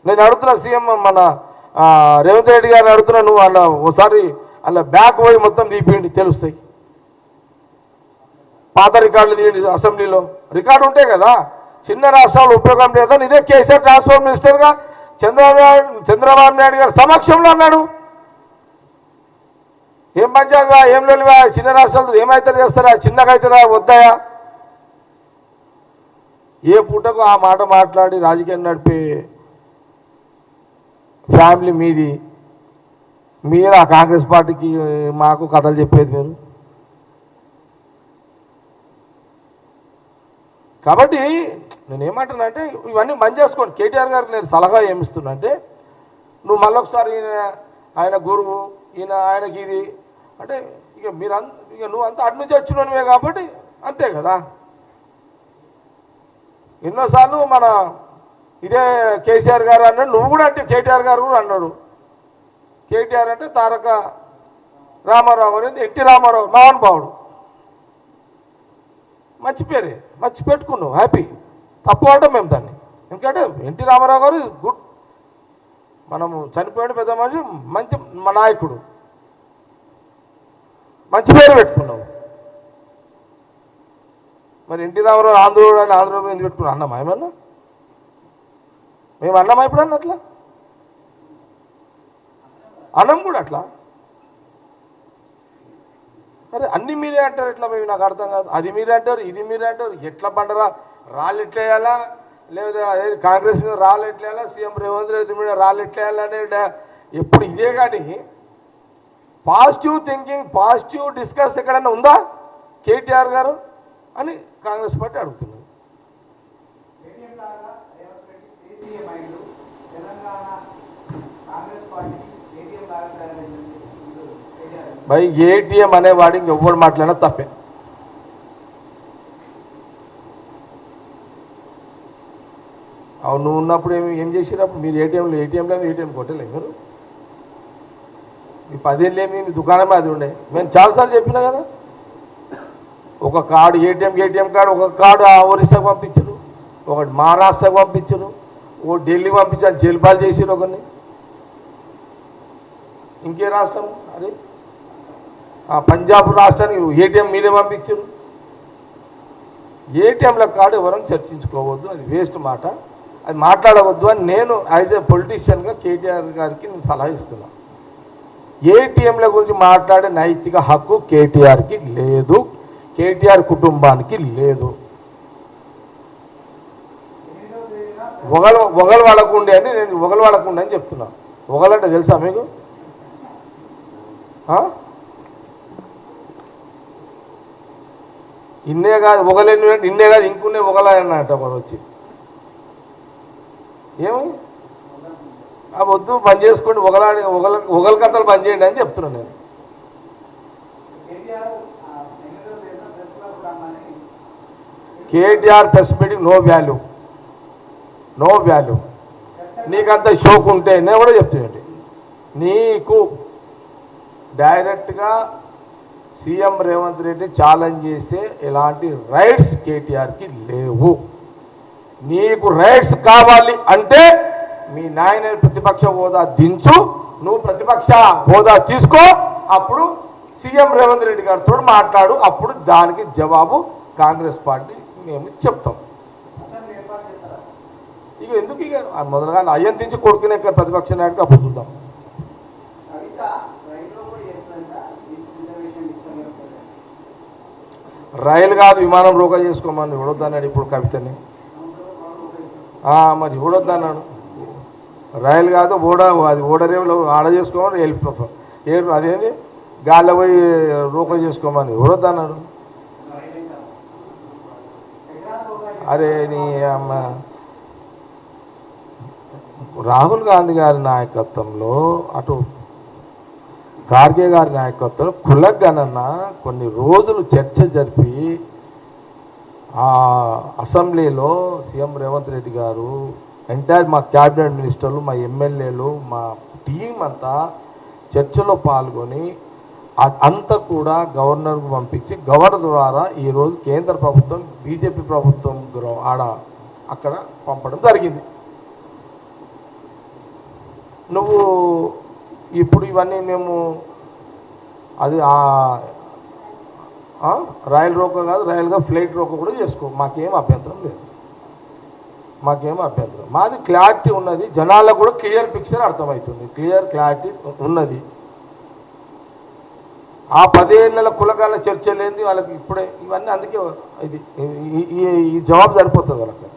నేను అడుగుతున్నా సీఎం మన రేవంత్ రెడ్డి గారిని అడుగుతున్నా, నువ్వు అలా ఒకసారి అలా బ్యాక్ పోయి మొత్తం తీపియండి తెలుస్తాయి. పాత రికార్డులు తీయండి, అసెంబ్లీలో రికార్డు ఉంటాయి కదా. చిన్న రాష్ట్రాలు ఉపయోగం లేదని ఇదే కేసీఆర్ ట్రాన్స్పోర్ట్ మినిస్టర్గా చంద్రబాబు నాయుడు గారి సమక్షంలో అన్నాడు. ఏం పంచాంగా ఏం లేనివా, చిన్న రాష్ట్రాలతో ఏమైతే చేస్తారా, చిన్నగా అవుతుందా వద్దాయా? ఏ పూటకు ఆ మాట మాట్లాడి రాజకీయం నడిపే ఫ్యామిలీ మీది. మీరు ఆ కాంగ్రెస్ పార్టీకి మాకు కథలు చెప్పేది మీరు. కాబట్టి నేనేమంటున్నా అంటే ఇవన్నీ బంద్ చేసుకోండి. కేటీఆర్ గారికి నేను సలహా ఏమిస్తున్నా అంటే, నువ్వు మళ్ళొకసారి ఆయన గురువు, ఆయనకి ఇది అంటే ఇక ఇక నువ్వు అంతా అటు నుంచి వచ్చినవే కాబట్టి అంతే కదా. ఎన్నోసార్లు మన ఇదే కేసీఆర్ గారు అన్నాడు, నువ్వు కూడా అంటే కేటీఆర్ గారు కూడా అన్నాడు. కేటీఆర్ అంటే తారక రామారావు అనేది ఎన్టీ రామారావు మహానుభావుడు. మంచి పేరే, మంచి పెట్టుకున్నావు, హ్యాపీ. తప్పు అంటే మేము దాన్ని, ఎందుకంటే ఎన్టీ రామారావు గారు గుడ్, మనము చనిపోయిన పెద్ద మనిషి, మంచి మా నాయకుడు, మంచి పేరు పెట్టుకున్నావు. మరి ఎన్టీ రామారావు ఆంధ్రుడు అని ఆంధ్రప్రదేశ్ ఎందుకు పెట్టుకున్నాం? అన్నమా ఏమన్నా? మేము అన్నమా ఎప్పుడన్నా అట్లా? అన్నం కూడా అట్లా. అరే అన్ని మీరే అంటారు ఎట్లా? మేము నాకు అర్థం కాదు. అది మీరే అంటారు, ఇది మీరే అంటారు. ఎట్లా బండరా రాళ్ళు ఎట్లేయాలా, లేదా అదే కాంగ్రెస్ మీద రాళ్ళు ఎట్లేయాలా, సీఎం రేవంత్ రెడ్డి మీద రాళ్ళు ఎట్లేయాలనే ఎప్పుడు ఇదే. కానీ పాజిటివ్ థింకింగ్, పాజిటివ్ డిస్కస్ ఎక్కడైనా ఉందా కేటీఆర్ గారు అని కాంగ్రెస్ పార్టీ అడుగుతున్నారు. భై ఏటీఎం అనేవాడు ఇంకెవ్వడు మాట్లాడినా తప్పే. అవును, నువ్వు ఉన్నప్పుడు ఏం చేసినప్పుడు మీరు ఏటీఎం కొట్టలేదు మీరు. మీ 10 ఏళ్ళు మీ దుకాణమే అది ఉండే. మేము చాలాసార్లు చెప్పినా కదా, ఒక కార్డు ఏటీఎం కార్డు, ఒక కార్డు ఒరిస్సాకు పంపించరు, ఒకటి మహారాష్ట్రకు పంపించరు, ఓ ఢిల్లీకి పంపించారు, జైలుపాలు చేసారు ఒకరిని. ఇంకే రాష్ట్రం అది పంజాబ్ రాష్ట్రానికి ఏటీఎం మీరే పంపించారు. ఏటీఎంల కార్డు ఎవరైనా చర్చించుకోవద్దు, అది వేస్ట్ మాట, అది మాట్లాడవద్దు అని నేను యాజ్ ఏ పొలిటీషియన్గా కేటీఆర్ గారికి నేను సలహా ఇస్తున్నా. ఏటీఎంల గురించి మాట్లాడే నైతిక హక్కు కేటీఆర్కి లేదు, కేటీఆర్ కుటుంబానికి లేదు. ఒగలు వాడకుండే అని నేను ఒగలు వాడకుండే అని చెప్తున్నా. ఒగలంటే తెలుసా మీకు? ఇన్నే కాదు ఒగలేని, ఇన్నే కాదు ఇంకున్నే ఒగలన్నట ఒకరు వచ్చి. ఏమి వద్దు, పని చేసుకోండి, ఒగల కథలు పని చేయండి అని చెప్తున్నాను నేను. KTR press meeting no value, no value. నీకంత షోక్ ఉంటే నేను కూడా చెప్తున్నాను, నీకు డైరెక్ట్గా సీఎం రేవంత్ రెడ్డి ఛాలెంజ్ చేసే ఎలాంటి రైట్స్ కేటీఆర్కి లేవు. నీకు రైట్స్ కావాలి అంటే మీ నాయన ప్రతిపక్ష హోదా దించు, నువ్వు ప్రతిపక్ష హోదా తీసుకో, అప్పుడు సీఎం రేవంత్ రెడ్డి గారితో మాట్లాడు, అప్పుడు దానికి జవాబు కాంగ్రెస్ పార్టీ మేము చెప్తాం. ఇక ఎందుకు ఇక మొదలుగా అయ్యం దించి కొడుకునే ప్రతిపక్ష నాయకుడు అప్పుడు చూద్దాం. రైలు కాదు విమానం రోకా చేసుకోమని ఇవ్వడొద్దన్నాడు ఇప్పుడు కవితని. మరి ఇవ్వడొద్దన్నాడు. రైలు కాదు అది ఓడరేవులో ఆడ చేసుకోమని వెళ్ళిపోతాం, అదేంది గాల్లో పోయి రోకా చేసుకోమని ఇవ్వడొద్దన్నాడు. అరే నీ అమ్మ, రాహుల్ గాంధీ గారి నాయకత్వంలో, అటు ఖార్గే గారి నాయకత్వంలో కులగణన కొన్ని రోజులు చర్చ జరిపి అసెంబ్లీలో సీఎం రేవంత్ రెడ్డి గారు, ఎంటైర్ మా క్యాబినెట్ మినిస్టర్లు, మా ఎమ్మెల్యేలు, మా టీం అంతా చర్చలో పాల్గొని అంతా కూడా గవర్నర్కు పంపించి గవర్నర్ ద్వారా ఈరోజు కేంద్ర ప్రభుత్వం బీజేపీ ప్రభుత్వం అక్కడ పంపడం జరిగింది. నువ్వు ఇప్పుడు ఇవన్నీ మేము అది రాయల్ రోకో కాదు, రాయల్గా ఫ్లైట్ రోకో కూడా చేసుకో, మాకేం అభ్యంతరం లేదు, మాకేం అభ్యంతరం. మాది క్లారిటీ ఉన్నది, జనాలకు కూడా క్లియర్ పిక్చర్ అర్థమవుతుంది, క్లియర్ క్లారిటీ ఉన్నది. ఆ 10 ఏళ్ళ కులగాల చర్చ లేనిది వాళ్ళకి ఇప్పుడే ఇవన్నీ, అందుకే ఇది ఈ జవాబు సరిపోతుంది వాళ్ళకి.